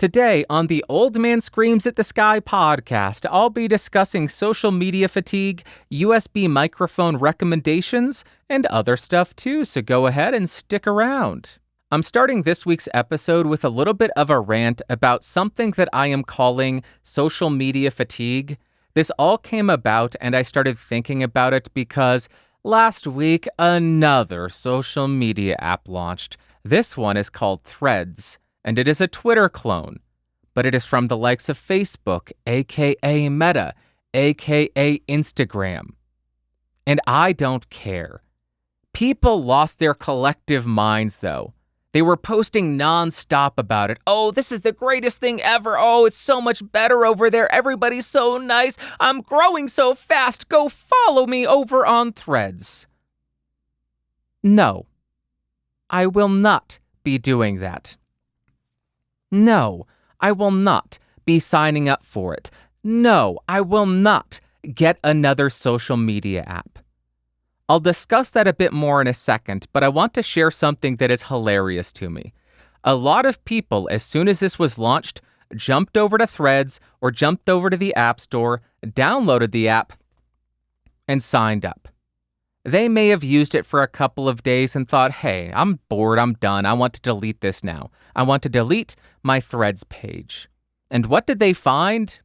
Today on the Old Man Screams at the Sky podcast, I'll be discussing social media fatigue, USB microphone recommendations, and other stuff too, so go ahead and stick around. I'm starting this week's episode with a little bit of a rant about something that I am calling social media fatigue. This all came about and I started thinking about it because last week another social media app launched. This one is called Threads. And it is a Twitter clone, but it is from the likes of Facebook, aka Meta, aka Instagram. And I don't care. People lost their collective minds, though. They were posting nonstop about it. Oh, this is the greatest thing ever. Oh, it's so much better over there. Everybody's so nice. I'm growing so fast. Go follow me over on Threads. No, I will not be doing that. No, I will not be signing up for it. No, I will not get another social media app. I'll discuss that a bit more in a second, but I want to share something that is hilarious to me. A lot of people, as soon as this was launched, jumped over to Threads or jumped over to the App Store, downloaded the app, and signed up. They may have used it for a couple of days and thought, hey, I'm bored, I'm done, I want to delete this now. I want to delete my Threads page. And what did they find?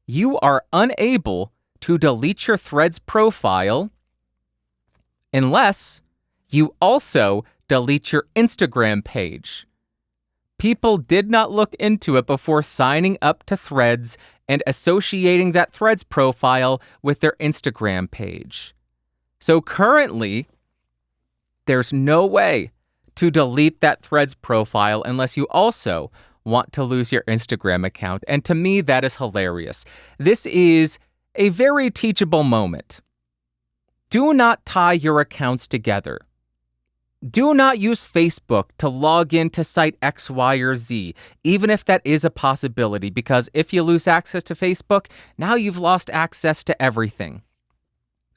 You are unable to delete your Threads profile unless you also delete your Instagram page. People did not look into it before signing up to Threads and associating that Threads profile with their Instagram page. So currently, there's no way to delete that Threads profile unless you also want to lose your Instagram account. And to me, that is hilarious. This is a very teachable moment. Do not tie your accounts together. Do not use Facebook to log into site X, Y, or Z, even if that is a possibility, because if you lose access to Facebook, now you've lost access to everything.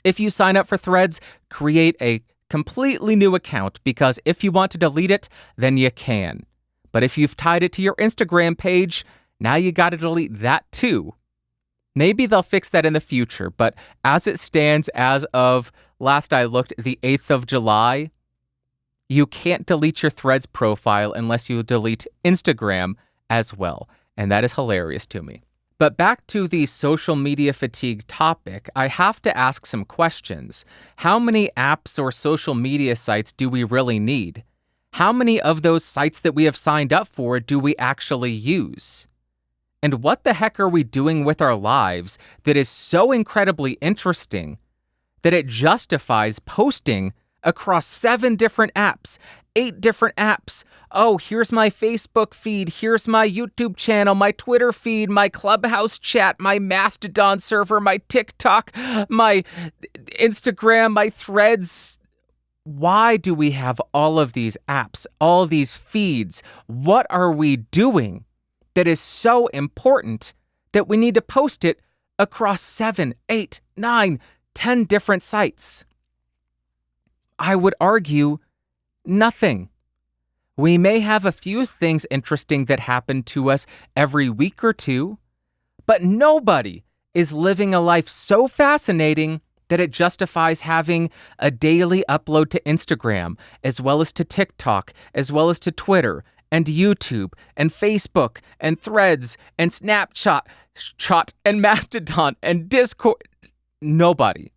If you sign up for Threads, create a completely new account, because if you want to delete it, then you can. But if you've tied it to your Instagram page, now you got to delete that too. Maybe they'll fix that in the future, but as it stands, as of last I looked, the 8th of July, you can't delete your Threads profile unless you delete Instagram as well. And that is hilarious to me. But back to the social media fatigue topic, I have to ask some questions. How many apps or social media sites do we really need? How many of those sites that we have signed up for do we actually use? And what the heck are we doing with our lives that is so incredibly interesting that it justifies posting across 7 different apps, 8 different apps? Oh, here's my Facebook feed, here's my YouTube channel, my Twitter feed, my Clubhouse chat, my Mastodon server, my TikTok, my Instagram, my Threads. Why do we have all of these apps, all these feeds? What are we doing that is so important that we need to post it across 7, 8, 9, 10 different sites? I would argue nothing. We may have a few things interesting that happen to us every week or two, but nobody is living a life so fascinating that it justifies having a daily upload to Instagram, as well as to TikTok, as well as to Twitter, and YouTube, and Facebook, and Threads, and Snapchat, and Mastodon, and Discord. Nobody.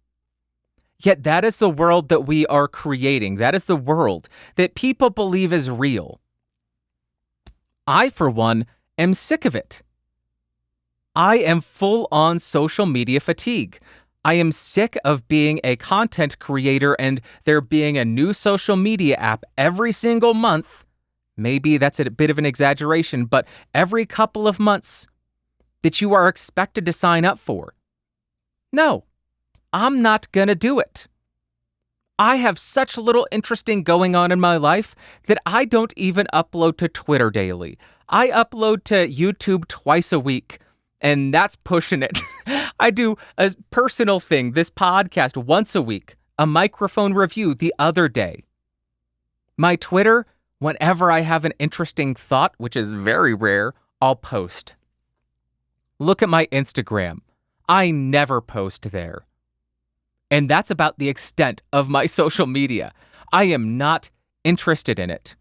Yet that is the world that we are creating. That is the world that people believe is real. I, for one, am sick of it. I am full on social media fatigue. I am sick of being a content creator and there being a new social media app every single month. Maybe that's a bit of an exaggeration, but every couple of months that you are expected to sign up for. No, I'm not going to do it. I have such little interesting going on in my life that I don't even upload to Twitter daily. I upload to YouTube twice a week, and that's pushing it. I do a personal thing, this podcast, once a week, a microphone review the other day. My Twitter, Whenever I have an interesting thought, which is very rare, I'll post. Look at my Instagram. I never post there. And that's about the extent of my social media. I am not interested in it.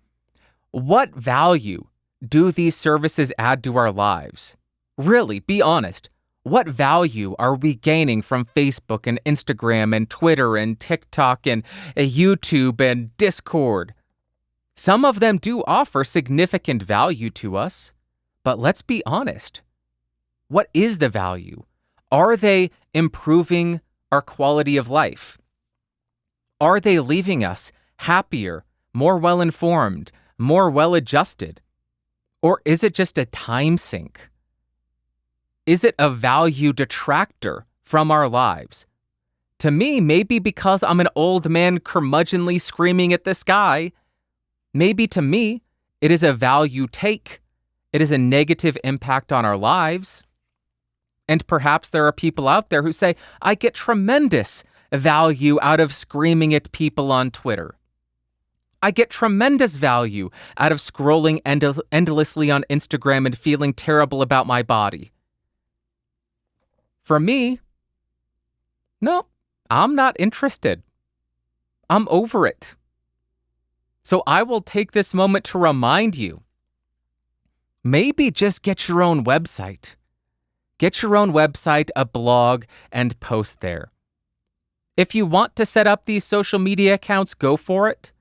What value do these services add to our lives? Really, be honest. What value are we gaining from Facebook and Instagram and Twitter and TikTok and YouTube and Discord? Some of them do offer significant value to us, but let's be honest. What is the value? Are they improving our quality of life? Are they leaving us happier, more well-informed, more well-adjusted? Or is it just a time sink? Is it a value detractor from our lives? To me, maybe because I'm an old man curmudgeonly screaming at the sky, maybe to me, it is a value take. It is a negative impact on our lives. And perhaps there are people out there who say, I get tremendous value out of screaming at people on Twitter. I get tremendous value out of scrolling endlessly on Instagram and feeling terrible about my body. For me, no, I'm not interested. I'm over it. So I will take this moment to remind you, maybe just get your own website. Get your own website, a blog, and post there. If you want to set up these social media accounts, go for it.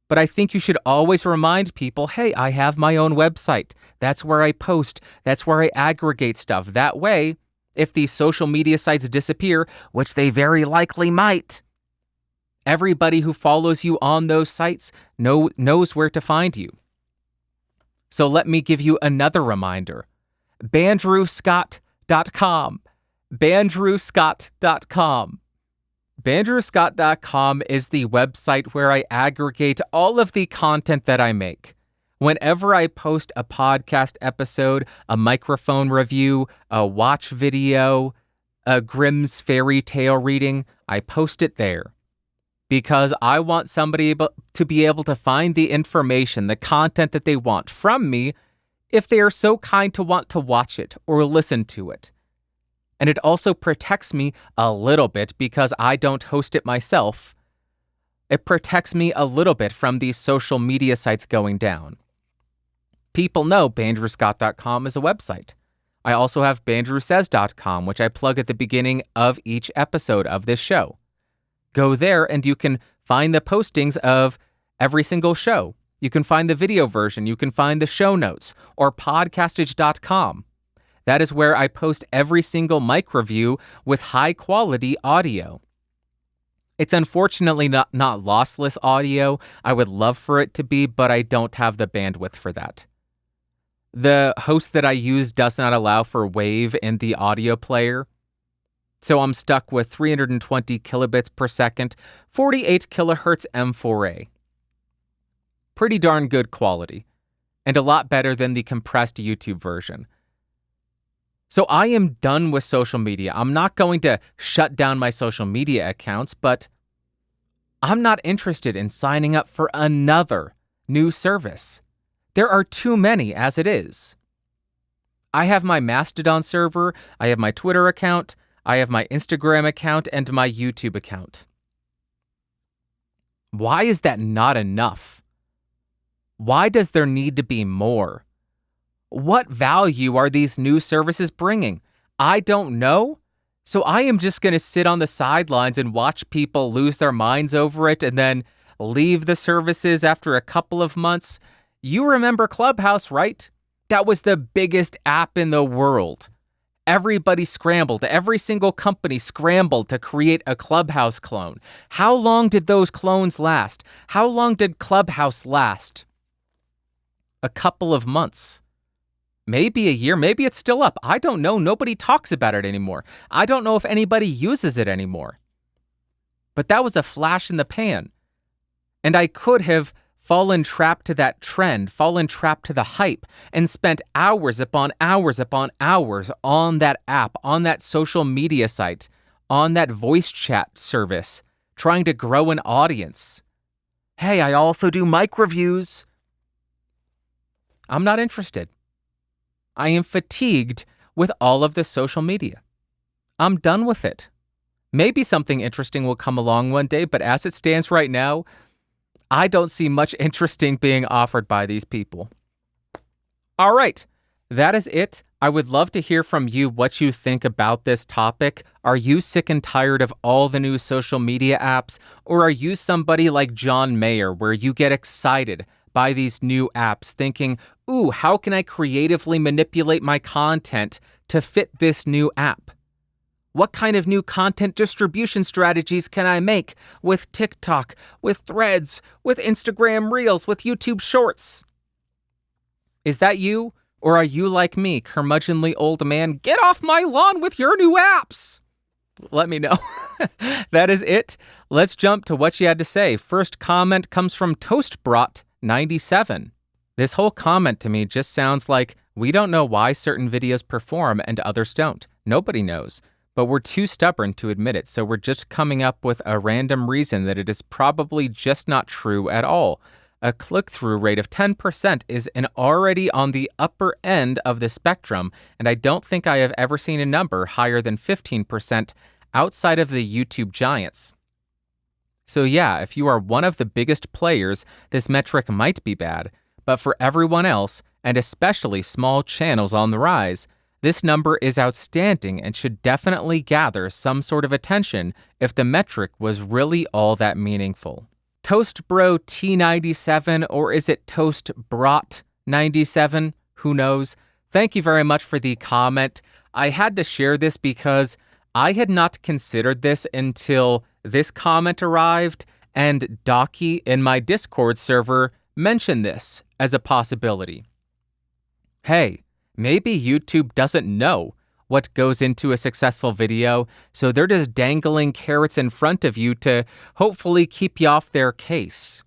But I think you should always remind people, hey, I have my own website. That's where I post. That's where I aggregate stuff. That way, if these social media sites disappear, which they very likely might, everybody who follows you on those sites knows where to find you. So let me give you another reminder. BandrewScott.com. BandrewScott.com. BandrewScott.com is the website where I aggregate all of the content that I make. Whenever I post a podcast episode, a microphone review, a watch video, a Grimm's fairy tale reading, I post it there. Because I want somebody to be able to find the information, the content that they want from me, if they are so kind to want to watch it or listen to it. And it also protects me a little bit because I don't host it myself. It protects me a little bit from these social media sites going down. People know BandrewScott.com is a website. I also have BandrewSays.com, which I plug at the beginning of each episode of this show. Go there and you can find the postings of every single show. You can find the video version. You can find the show notes or podcastage.com. That is where I post every single mic review with high quality audio. It's unfortunately not lossless audio. I would love for it to be, but I don't have the bandwidth for that. The host that I use does not allow for wave in the audio player. So I'm stuck with 320 kilobits per second, 48 kilohertz M4A. Pretty darn good quality, and a lot better than the compressed YouTube version. So I am done with social media. I'm not going to shut down my social media accounts, but I'm not interested in signing up for another new service. There are too many as it is. I have my Mastodon server, I have my Twitter account, I have my Instagram account, and my YouTube account. Why is that not enough? Why does there need to be more? What value are these new services bringing? I don't know. So I am just going to sit on the sidelines and watch people lose their minds over it and then leave the services after a couple of months. You remember Clubhouse, right? That was the biggest app in the world. Everybody scrambled. Every single company scrambled to create a Clubhouse clone. How long did those clones last? How long did Clubhouse last? A couple of months. Maybe a year, maybe it's still up. I don't know. Nobody talks about it anymore. I don't know if anybody uses it anymore. But that was a flash in the pan. And I could have fallen trapped to that trend, fallen trapped to the hype, and spent hours upon hours upon hours on that app, on that social media site, on that voice chat service, trying to grow an audience. Hey, I also do mic reviews. I'm not interested. I am fatigued with all of this social media. I'm done with it. Maybe something interesting will come along one day, but as it stands right now, I don't see much interesting being offered by these people. All right, that is it. I would love to hear from you what you think about this topic. Are you sick and tired of all the new social media apps? Or are you somebody like John Mayer, where you get excited by these new apps thinking, ooh, how can I creatively manipulate my content to fit this new app? What kind of new content distribution strategies can I make with TikTok, with Threads, with Instagram Reels, with YouTube Shorts? Is that you? Or are you like me, curmudgeonly old man? Get off my lawn with your new apps! Let me know. That is it. Let's jump to what you had to say. First comment comes from ToastBrot97. This whole comment to me just sounds like we don't know why certain videos perform and others don't. Nobody knows. But we're too stubborn to admit it, so we're just coming up with a random reason that it is probably just not true at all. A click-through rate of 10% is already on the upper end of the spectrum, and I don't think I have ever seen a number higher than 15% outside of the YouTube giants. So yeah, if you are one of the biggest players, this metric might be bad, but for everyone else, and especially small channels on the rise, this number is outstanding and should definitely gather some sort of attention if the metric was really all that meaningful. ToastBro T97, or is it ToastBrot97? Who knows? Thank you very much for the comment. I had to share this because I had not considered this until this comment arrived, and Docky in my Discord server mentioned this as a possibility. Hey, maybe YouTube doesn't know what goes into a successful video, so they're just dangling carrots in front of you to hopefully keep you off their case.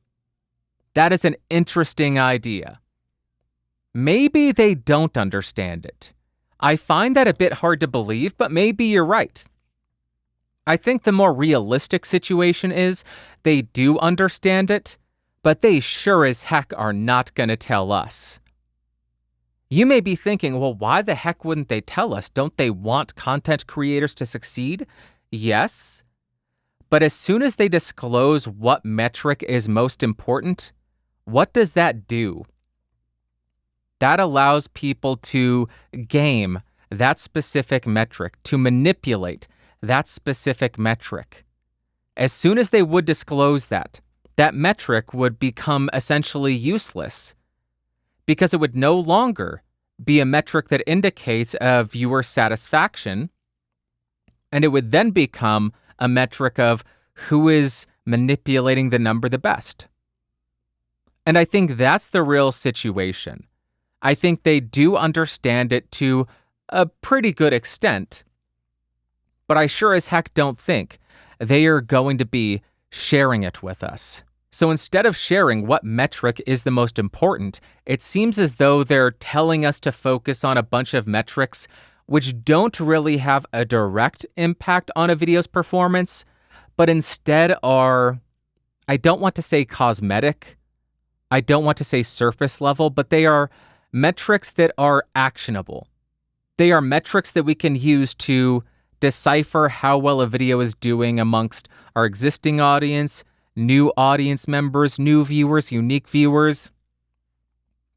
That is an interesting idea. Maybe they don't understand it. I find that a bit hard to believe, but maybe you're right. I think the more realistic situation is they do understand it, but they sure as heck are not going to tell us. You may be thinking, well, why the heck wouldn't they tell us? Don't they want content creators to succeed? Yes. But as soon as they disclose what metric is most important, what does that do? That allows people to game that specific metric, to manipulate that specific metric. As soon as they would disclose that, that metric would become essentially useless, because it would no longer be a metric that indicates a viewer satisfaction, and it would then become a metric of who is manipulating the number the best. And I think that's the real situation. I think they do understand it to a pretty good extent, but I sure as heck don't think they are going to be sharing it with us. So instead of sharing what metric is the most important, it seems as though they're telling us to focus on a bunch of metrics which don't really have a direct impact on a video's performance, but instead are, I don't want to say cosmetic, I don't want to say surface level, but they are metrics that are actionable. They are metrics that we can use to decipher how well a video is doing amongst our existing audience, new audience members, new viewers, unique viewers.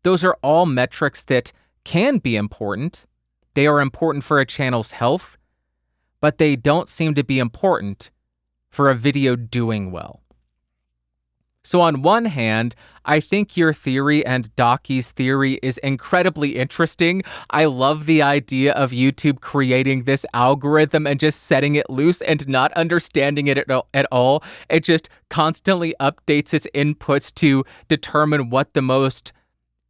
Those are all metrics that can be important. They are important for a channel's health, but they don't seem to be important for a video doing well. So on one hand, I think your theory and Docky's theory is incredibly interesting. I love the idea of YouTube creating this algorithm and just setting it loose and not understanding it at all. It just constantly updates its inputs to determine what the most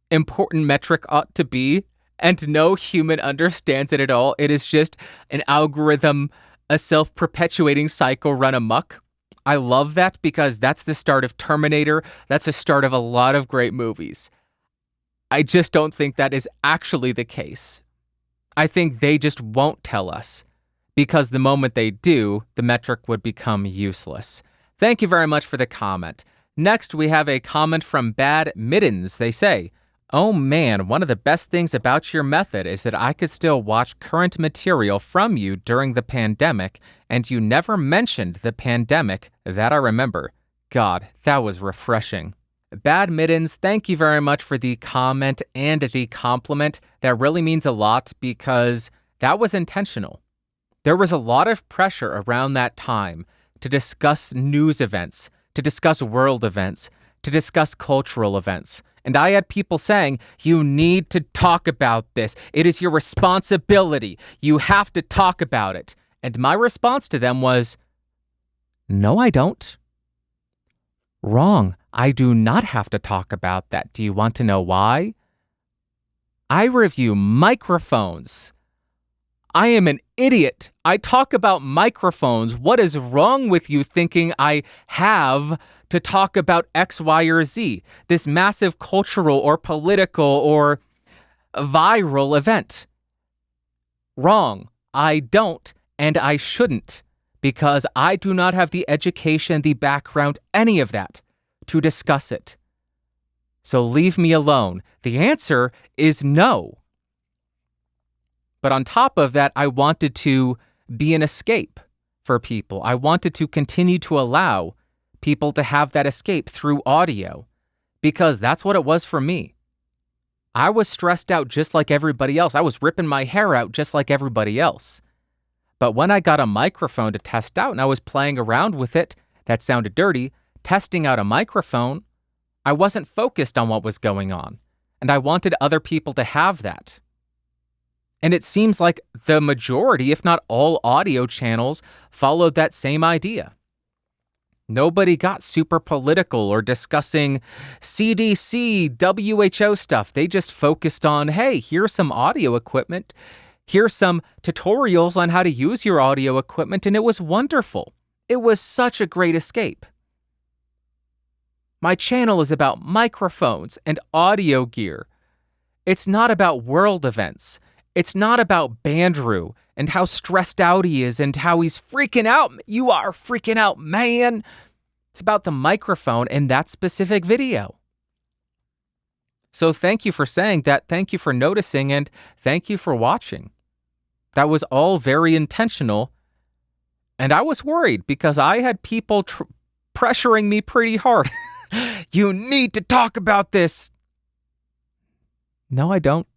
important metric ought to be, and no human understands it at all. It is just an algorithm, a self-perpetuating cycle run amok. I love that because that's the start of Terminator. That's the start of a lot of great movies. I just don't think that is actually the case. I think they just won't tell us, because the moment they do, the metric would become useless. Thank you very much for the comment. Next, we have a comment from Bad Middens. They say, "Oh man, one of the best things about your method is that I could still watch current material from you during the pandemic, and you never mentioned the pandemic that I remember. God, that was refreshing." Bad Middens, thank you very much for the comment and the compliment. That really means a lot because that was intentional. There was a lot of pressure around that time to discuss news events, to discuss world events, to discuss cultural events. And I had people saying, "You need to talk about this. It is your responsibility. You have to talk about it." And my response to them was, "No, I don't." Wrong. I do not have to talk about that. Do you want to know why? I review microphones. I am an idiot. I talk about microphones. What is wrong with you thinking I have to talk about X, Y, or Z, this massive cultural or political or viral event? Wrong. I don't, and I shouldn't, because I do not have the education, the background, any of that to discuss it. So leave me alone. The answer is no. But on top of that, I wanted to be an escape for people. I wanted to continue to allow people to have that escape through audio, because that's what it was for me. I was stressed out just like everybody else. I was ripping my hair out just like everybody else. But when I got a microphone to test out and I was playing around with it, that sounded dirty, testing out a microphone, I wasn't focused on what was going on. And I wanted other people to have that. And it seems like the majority, if not all audio channels, followed that same idea. Nobody got super political or discussing CDC, WHO stuff. They just focused on, hey, here's some audio equipment. Here's some tutorials on how to use your audio equipment, and it was wonderful. It was such a great escape. My channel is about microphones and audio gear. It's not about world events. It's not about Bandrew and how stressed out he is and how he's freaking out. You are freaking out, man. It's about the microphone in that specific video. So thank you for saying that. Thank you for noticing, and thank you for watching. That was all very intentional. And I was worried because I had people pressuring me pretty hard. You need to talk about this. No, I don't.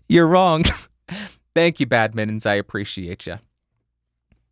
You're wrong. Thank you, Bad Middens. I appreciate you.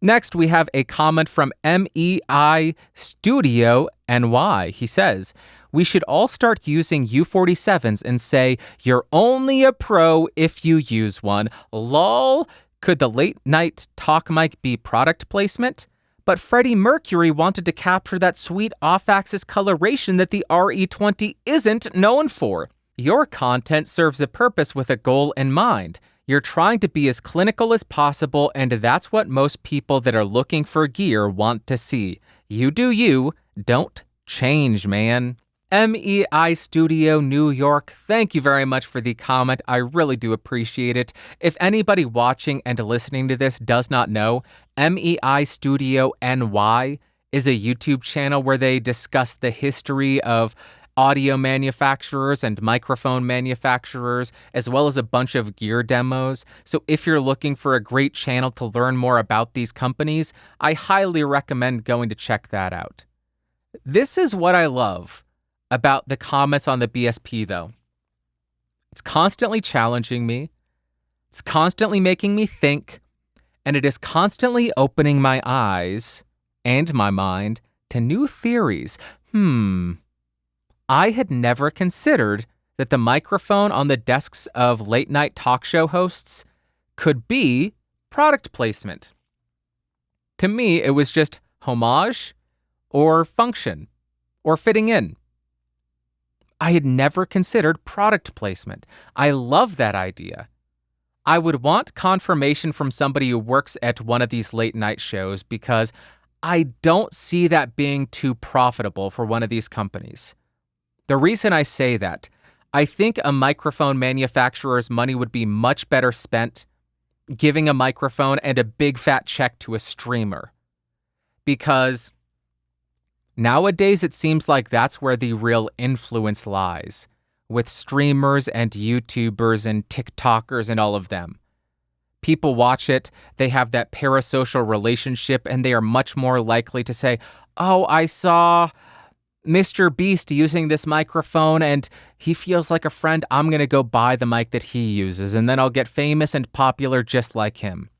Next, we have a comment from MEI Studio NY. He says, "We should all start using U47s and say, you're only a pro if you use one. Lol, could the late night talk mic be product placement? But Freddie Mercury wanted to capture that sweet off-axis coloration that the RE20 isn't known for. Your content serves a purpose with a goal in mind. You're trying to be as clinical as possible, and that's what most people that are looking for gear want to see. You do you, don't change, man." MEI Studio New York, thank you very much for the comment. I really do appreciate it. If anybody watching and listening to this does not know, MEI Studio NY is a YouTube channel where they discuss the history of audio manufacturers and microphone manufacturers, as well as a bunch of gear demos. So if you're looking for a great channel to learn more about these companies, I highly recommend going to check that out. This is what I love about the comments on the BSP, though. It's constantly challenging me. It's constantly making me think, and it is constantly opening my eyes and my mind to new theories. I had never considered that the microphone on the desks of late-night talk show hosts could be product placement. To me, it was just homage or function or fitting in. I had never considered product placement. I love that idea. I would want confirmation from somebody who works at one of these late-night shows because I don't see that being too profitable for one of these companies. The reason I say that, I think a microphone manufacturer's money would be much better spent giving a microphone and a big fat check to a streamer. Because Nowadays, it seems like that's where the real influence lies, with streamers and YouTubers and TikTokers and all of them. People watch it, they have that parasocial relationship, and they are much more likely to say, oh, I saw Mr. Beast using this microphone and he feels like a friend. I'm going to go buy the mic that he uses, and then I'll get famous and popular just like him.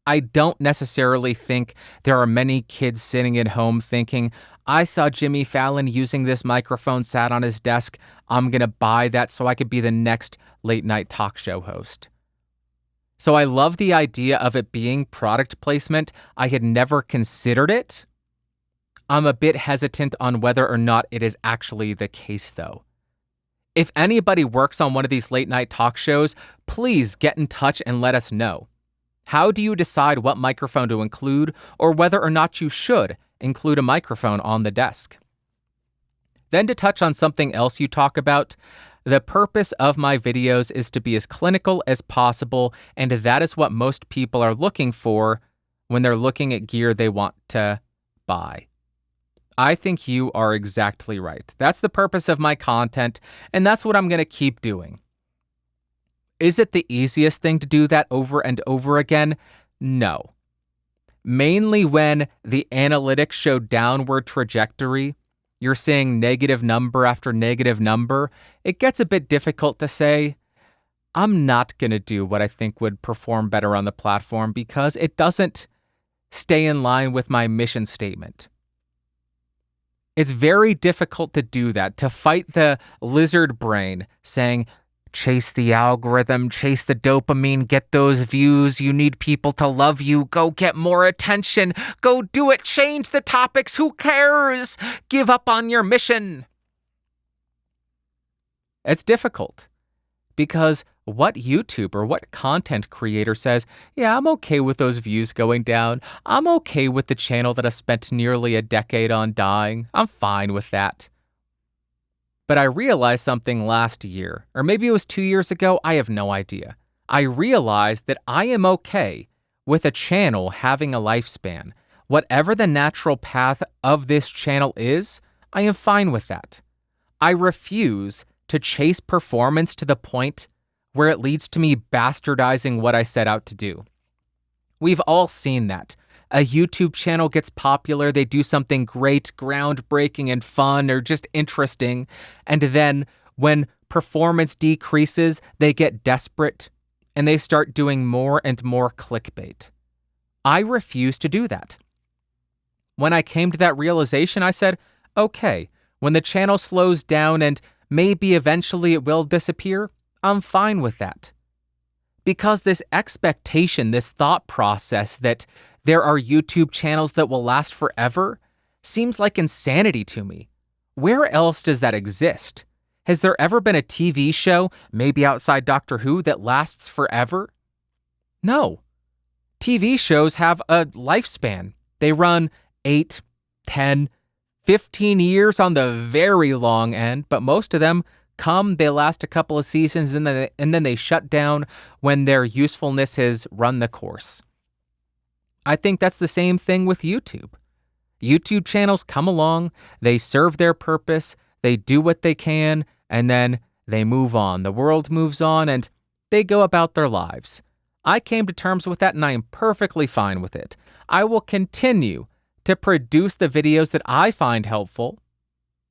I don't necessarily think there are many kids sitting at home thinking, I saw Jimmy Fallon using this microphone sat on his desk. I'm going to buy that so I could be the next late night talk show host. So I love the idea of it being product placement. I had never considered it. I'm a bit hesitant on whether or not it is actually the case, though. If anybody works on one of these late night talk shows, please get in touch and let us know. How do you decide what microphone to include, or whether or not you should include a microphone on the desk? Then to touch on something else you talk about, the purpose of my videos is to be as clinical as possible, and that is what most people are looking for when they're looking at gear they want to buy. I think you are exactly right. That's the purpose of my content, and that's what I'm going to keep doing. Is it the easiest thing to do that over and over again? No. Mainly when the analytics show downward trajectory, you're seeing negative number after negative number, it gets a bit difficult to say, I'm not going to do what I think would perform better on the platform because it doesn't stay in line with my mission statement. It's very difficult to do that, to fight the lizard brain saying, chase the algorithm, chase the dopamine, get those views, you need people to love you, go get more attention, go do it, change the topics, who cares? Give up on your mission. It's difficult because what YouTuber, what content creator says, yeah, I'm okay with those views going down. I'm okay with the channel that I spent nearly a decade on dying. I'm fine with that. But I realized something last year, or maybe it was 2 years ago, I have no idea. I realized that I am okay with a channel having a lifespan. Whatever the natural path of this channel is, I am fine with that. I refuse to chase performance to the point where it leads to me bastardizing what I set out to do. We've all seen that. A YouTube channel gets popular, they do something great, groundbreaking, and fun, or just interesting, and then when performance decreases, they get desperate, and they start doing more and more clickbait. I refuse to do that. When I came to that realization, I said, okay, when the channel slows down and maybe eventually it will disappear, I'm fine with that. Because this expectation, this thought process that there are YouTube channels that will last forever seems like insanity to me. Where else does that exist? Has there ever been a TV show, maybe outside Doctor Who, that lasts forever? No. TV shows have a lifespan. They run 8, 10, 15 years on the very long end, but most of them they last a couple of seasons, and then they shut down when their usefulness has run the course. I think that's the same thing with YouTube. YouTube channels come along, they serve their purpose, they do what they can, and then they move on. The world moves on, and they go about their lives. I came to terms with that, and I am perfectly fine with it. I will continue to produce the videos that I find helpful,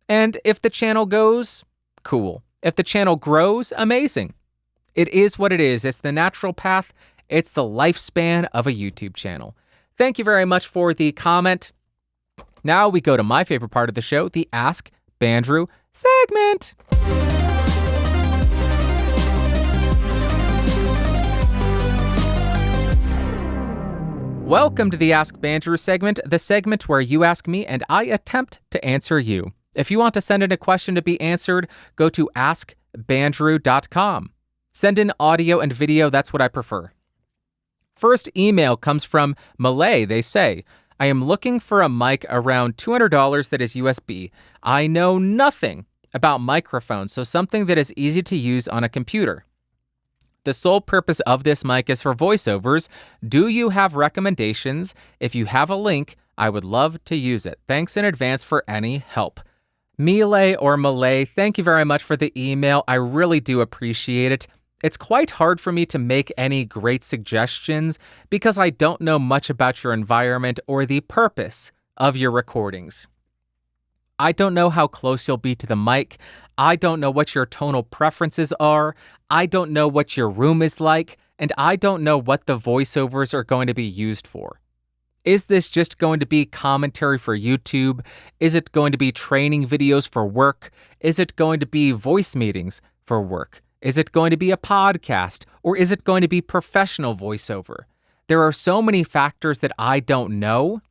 and if the channel goes, cool. If the channel grows, amazing. It is what it is. It's the natural path. It's the lifespan of a YouTube channel. Thank you very much for the comment. Now we go to my favorite part of the show, the Ask Bandrew segment. Welcome to the Ask Bandrew segment, the segment where you ask me and I attempt to answer you. If you want to send in a question to be answered, go to AskBandrew.com. Send in audio and video, that's what I prefer. First email comes from Malay. They say, I am looking for a mic around $200 that is USB. I know nothing about microphones, so something that is easy to use on a computer. The sole purpose of this mic is for voiceovers. Do you have recommendations? If you have a link, I would love to use it. Thanks in advance for any help. Melee or Malay, thank you very much for the email. I really do appreciate it. It's quite hard for me to make any great suggestions because I don't know much about your environment or the purpose of your recordings. I don't know how close you'll be to the mic. I don't know what your tonal preferences are. I don't know what your room is like. And I don't know what the voiceovers are going to be used for. Is this just going to be commentary for YouTube? Is it going to be training videos for work? Is it going to be voice meetings for work? Is it going to be a podcast? Or is it going to be professional voiceover? There are so many factors that I don't know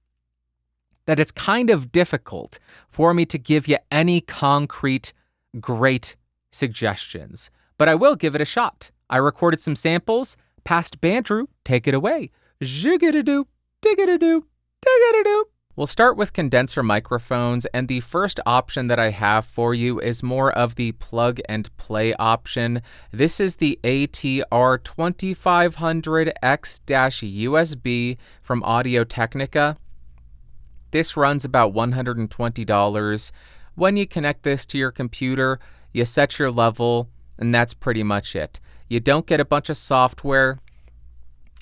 that it's kind of difficult for me to give you any concrete, great suggestions. But I will give it a shot. I recorded some samples. Past Bandrew, take it away. Zhiggity-doo, diggity-doo, diggity-doo. We'll start with condenser microphones, and the first option that I have for you is more of the plug and play option. This is the ATR 2500X-USB from Audio-Technica. This runs about $120. When you connect this to your computer, you set your level, and that's pretty much it. You don't get a bunch of software.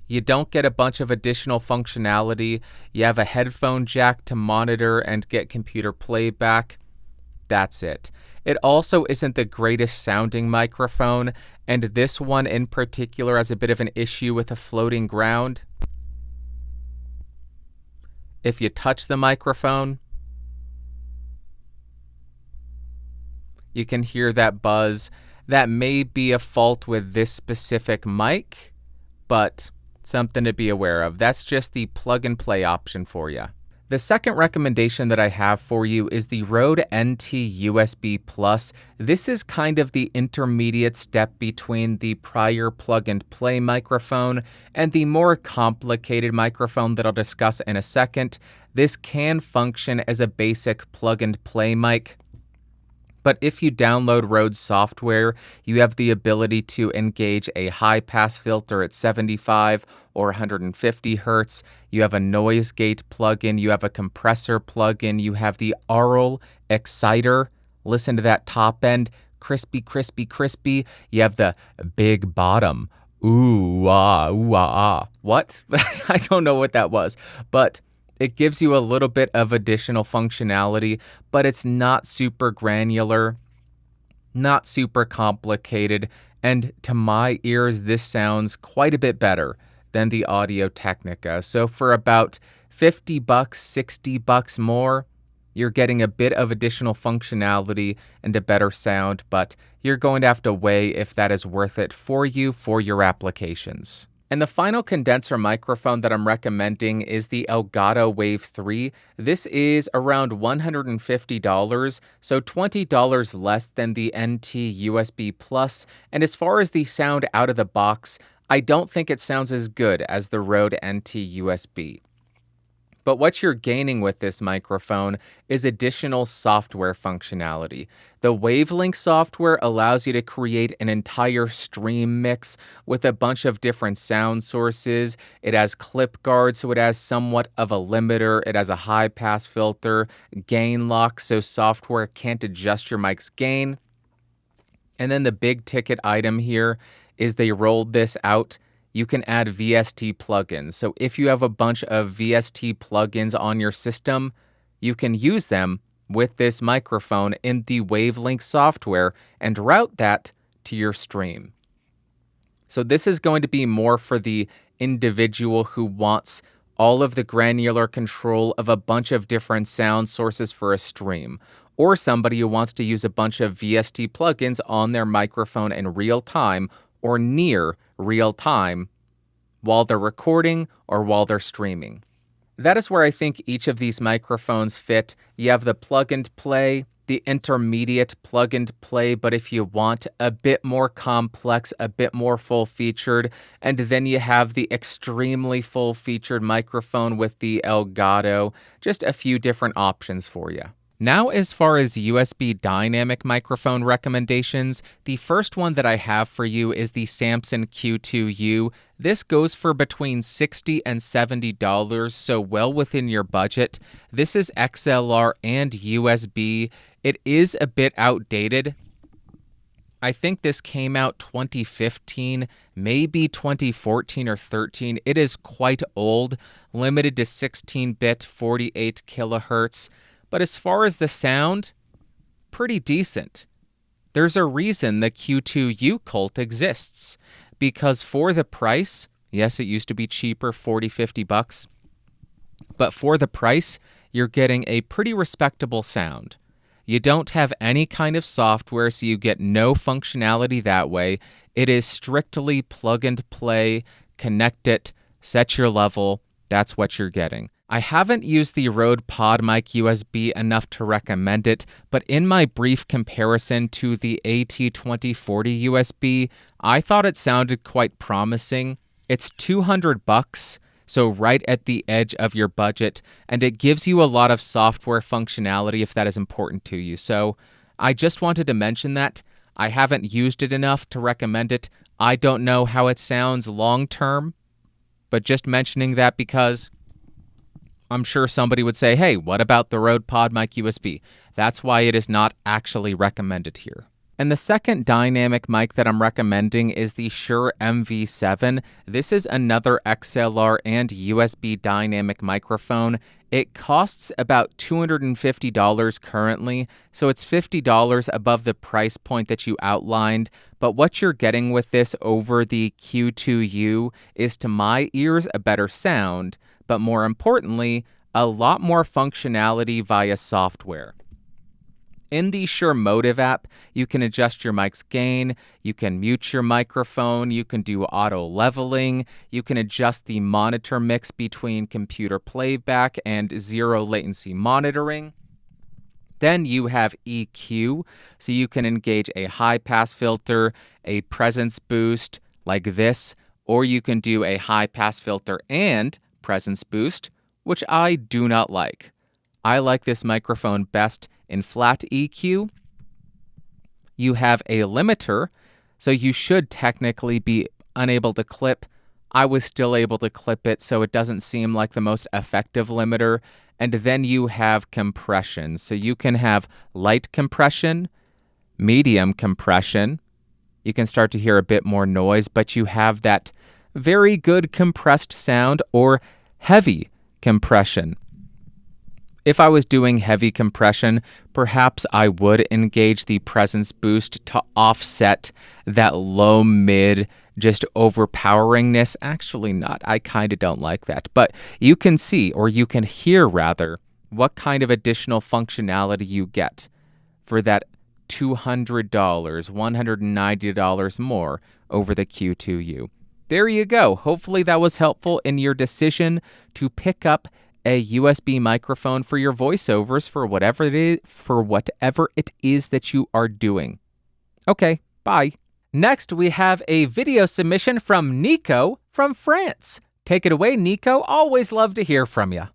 You don't get a bunch of additional functionality. You have a headphone jack to monitor and get computer playback. That's it. It also isn't the greatest sounding microphone, and this one in particular has a bit of an issue with a floating ground. If you touch the microphone, you can hear that buzz. That may be a fault with this specific mic, but something to be aware of. That's just the plug and play option for you. The second recommendation that I have for you is the Rode NT USB Plus. This is kind of the intermediate step between the prior plug and play microphone and the more complicated microphone that I'll discuss in a second. This can function as a basic plug and play mic. But if you download Rode software, you have the ability to engage a high-pass filter at 75 or 150 hertz. You have a noise gate plugin. You have a compressor plugin. You have the Aural exciter. Listen to that top end. Crispy, crispy, crispy. You have the big bottom. Ooh, ah, ooh, ah, ah. What? I don't know what that was. But it gives you a little bit of additional functionality, but it's not super granular, not super complicated, and to my ears, this sounds quite a bit better than the Audio-Technica. So for about $50, $60 more, you're getting a bit of additional functionality and a better sound, but you're going to have to weigh if that is worth it for you for your applications. And the final condenser microphone that I'm recommending is the Elgato Wave 3. This is around $150, so $20 less than the NT USB Plus. And as far as the sound out of the box, I don't think it sounds as good as the Rode NT USB. But what you're gaining with this microphone is additional software functionality. The Wavelink software allows you to create an entire stream mix with a bunch of different sound sources. It has clip guard, so it has somewhat of a limiter. It has a high pass filter, gain lock, so software can't adjust your mic's gain. And then the big ticket item here is they rolled this out. You can add VST plugins. So if you have a bunch of VST plugins on your system, you can use them with this microphone in the Wavelink software and route that to your stream. So this is going to be more for the individual who wants all of the granular control of a bunch of different sound sources for a stream, or somebody who wants to use a bunch of VST plugins on their microphone in real time or near real time while they're recording or while they're streaming. That is where I think each of these microphones fit. You have the plug and play, the intermediate plug and play, but if you want a bit more complex, a bit more full-featured, and then you have the extremely full-featured microphone with the Elgato, just a few different options for you. Now, as far as USB dynamic microphone recommendations, the first one that I have for you is the Samson Q2U. This goes for between $60 and $70, so well within your budget. This is XLR and USB. It is a bit outdated. I think this came out 2015, maybe 2014 or 13. It is quite old, limited to 16-bit, 48 kilohertz. But as far as the sound, pretty decent. There's a reason the Q2U cult exists, because for the price, yes, it used to be cheaper, $40-50, but for the price, you're getting a pretty respectable sound. You don't have any kind of software, so you get no functionality that way. It is strictly plug and play, connect it, set your level, that's what you're getting. I haven't used the Rode PodMic USB enough to recommend it, but in my brief comparison to the AT2040 USB, I thought it sounded quite promising. It's $200, so right at the edge of your budget, and it gives you a lot of software functionality if that is important to you. So I just wanted to mention that. I haven't used it enough to recommend it. I don't know how it sounds long term, but just mentioning that because I'm sure somebody would say, hey, what about the Rode PodMic USB? That's why it is not actually recommended here. And the second dynamic mic that I'm recommending is the Shure MV7. This is another XLR and USB dynamic microphone. It costs about $250 currently, so it's $50 above the price point that you outlined. But what you're getting with this over the Q2U is, to my ears, a better sound, but more importantly, a lot more functionality via software. In the Shure Motive app, you can adjust your mic's gain, you can mute your microphone, you can do auto leveling, you can adjust the monitor mix between computer playback and zero latency monitoring. Then you have EQ, so you can engage a high-pass filter, a presence boost like this, or you can do a high-pass filter and presence boost, which I do not like. I like this microphone best in flat EQ. You have a limiter, so you should technically be unable to clip. I was still able to clip it, so it doesn't seem like the most effective limiter. And then you have compression, so you can have light compression, medium compression. You can start to hear a bit more noise, but you have that very good compressed sound, or heavy compression. If I was doing heavy compression, perhaps I would engage the presence boost to offset that low mid, just overpoweringness. Actually not, I kind of don't like that. But you can see, or you can hear rather, what kind of additional functionality you get for that $200, $190 more over the Q2U. There you go. Hopefully that was helpful in your decision to pick up a USB microphone for your voiceovers for whatever it is that you are doing. Okay, bye. Next, we have a video submission from Nico from France. Take it away, Nico. Always love to hear from you.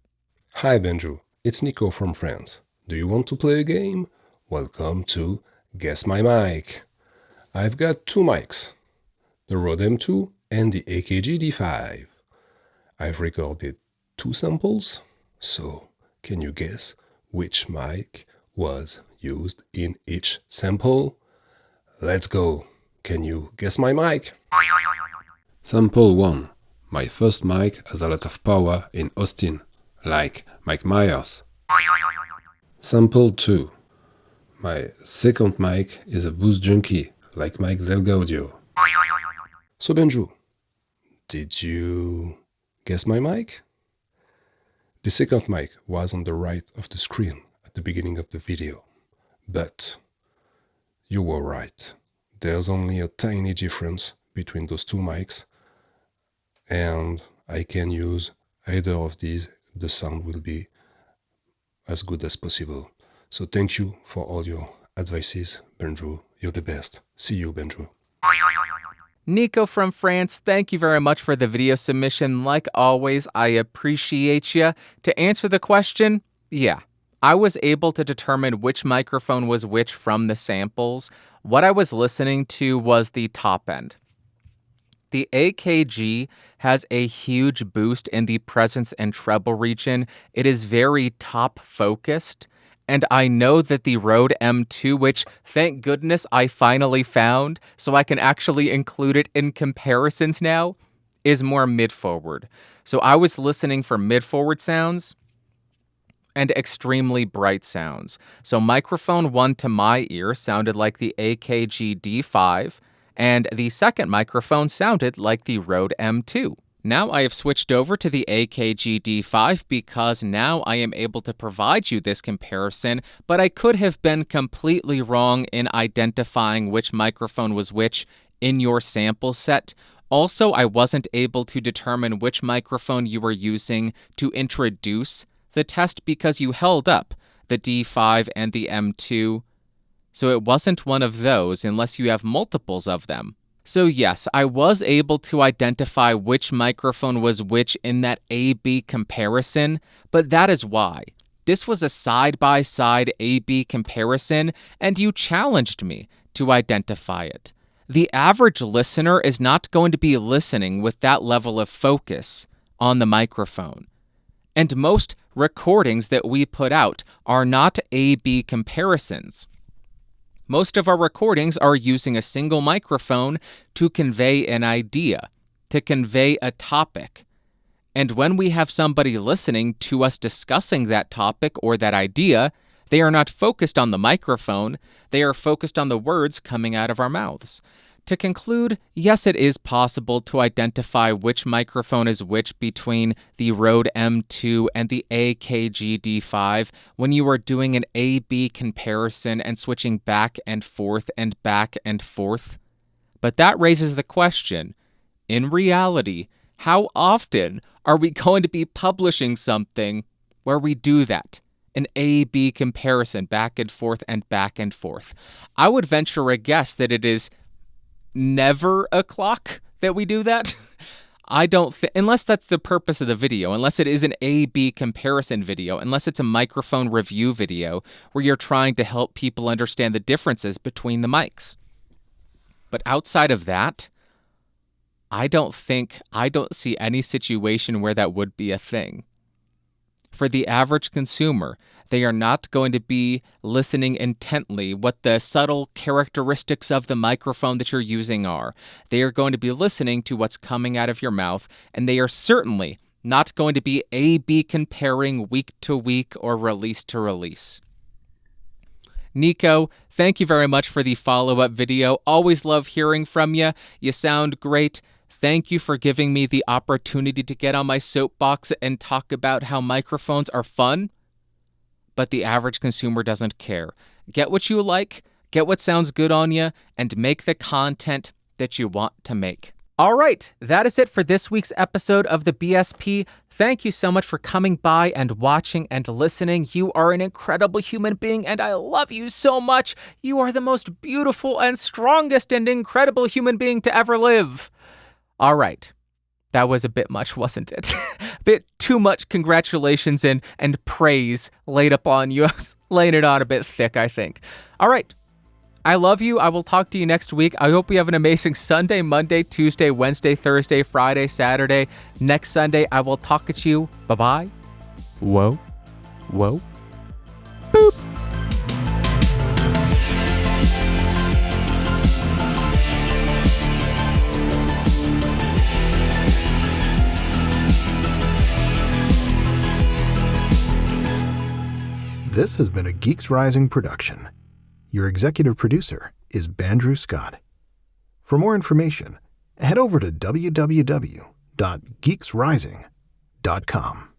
Hi, Bandrew. It's Nico from France. Do you want to play a game? Welcome to Guess My Mic. I've got two mics, the Rode M2 and the AKG D5. I've recorded two samples, so can you guess which mic was used in each sample? Let's go. Can you guess my mic? Sample 1. My first mic has a lot of power in Austin, like Mike Myers. Sample 2. My second mic is a boost junkie, like Mike Delgaudio. So Bandrew, did you guess my mic? The second mic was on the right of the screen at the beginning of the video, but you were right. There's only a tiny difference between those two mics, and I can use either of these. The sound will be as good as possible. So thank you for all your advices, Bandrew. You're the best. See you, Bandrew. Nico from France, thank you very much for the video submission. Like always, I appreciate you. To answer the question, yeah, I was able to determine which microphone was which from the samples. What I was listening to was the top end. The AKG has a huge boost in the presence and treble region. It is very top focused. And I know that the Rode M2, which thank goodness I finally found, so I can actually include it in comparisons now, is more mid-forward. So I was listening for mid-forward sounds and extremely bright sounds. So microphone 1 to my ear sounded like the AKG D5, and the second microphone sounded like the Rode M2. Now I have switched over to the AKG D5 because now I am able to provide you this comparison, but I could have been completely wrong in identifying which microphone was which in your sample set. Also, I wasn't able to determine which microphone you were using to introduce the test because you held up the D5 and the M2, so it wasn't one of those unless you have multiples of them. So yes, I was able to identify which microphone was which in that A-B comparison, but that is why. This was a side-by-side A-B comparison, and you challenged me to identify it. The average listener is not going to be listening with that level of focus on the microphone. And most recordings that we put out are not A-B comparisons. Most of our recordings are using a single microphone to convey an idea, to convey a topic. And when we have somebody listening to us discussing that topic or that idea, they are not focused on the microphone, they are focused on the words coming out of our mouths. To conclude, yes, it is possible to identify which microphone is which between the Rode M2 and the AKG D5 when you are doing an A-B comparison and switching back and forth and back and forth. But that raises the question, in reality, how often are we going to be publishing something where we do that? An A-B comparison back and forth and back and forth. I would venture a guess that it is never a clock that we do that. I don't think, unless that's the purpose of the video, unless it is an A-B comparison video, unless it's a microphone review video where you're trying to help people understand the differences between the mics. But outside of that, I don't see any situation where that would be a thing. For the average consumer, they are not going to be listening intently what the subtle characteristics of the microphone that you're using are. They are going to be listening to what's coming out of your mouth, and they are certainly not going to be A-B comparing week to week or release to release. Nico, thank you very much for the follow-up video. Always love hearing from you. You sound great. Thank you for giving me the opportunity to get on my soapbox and talk about how microphones are fun, but the average consumer doesn't care. Get what you like, get what sounds good on you, and make the content that you want to make. All right, that is it for this week's episode of the BSP. Thank you so much for coming by and watching and listening. You are an incredible human being, and I love you so much. You are the most beautiful and strongest and incredible human being to ever live. All right. That was a bit much, wasn't it? A bit too much congratulations and praise laid upon you. I was laying it on a bit thick, I think. All right. I love you. I will talk to you next week. I hope you have an amazing Sunday, Monday, Tuesday, Wednesday, Thursday, Friday, Saturday. Next Sunday, I will talk at you. Bye-bye. Whoa. Whoa. Boop. This has been a Geeks Rising production. Your executive producer is Bandrew Scott. For more information, head over to www.geeksrising.com.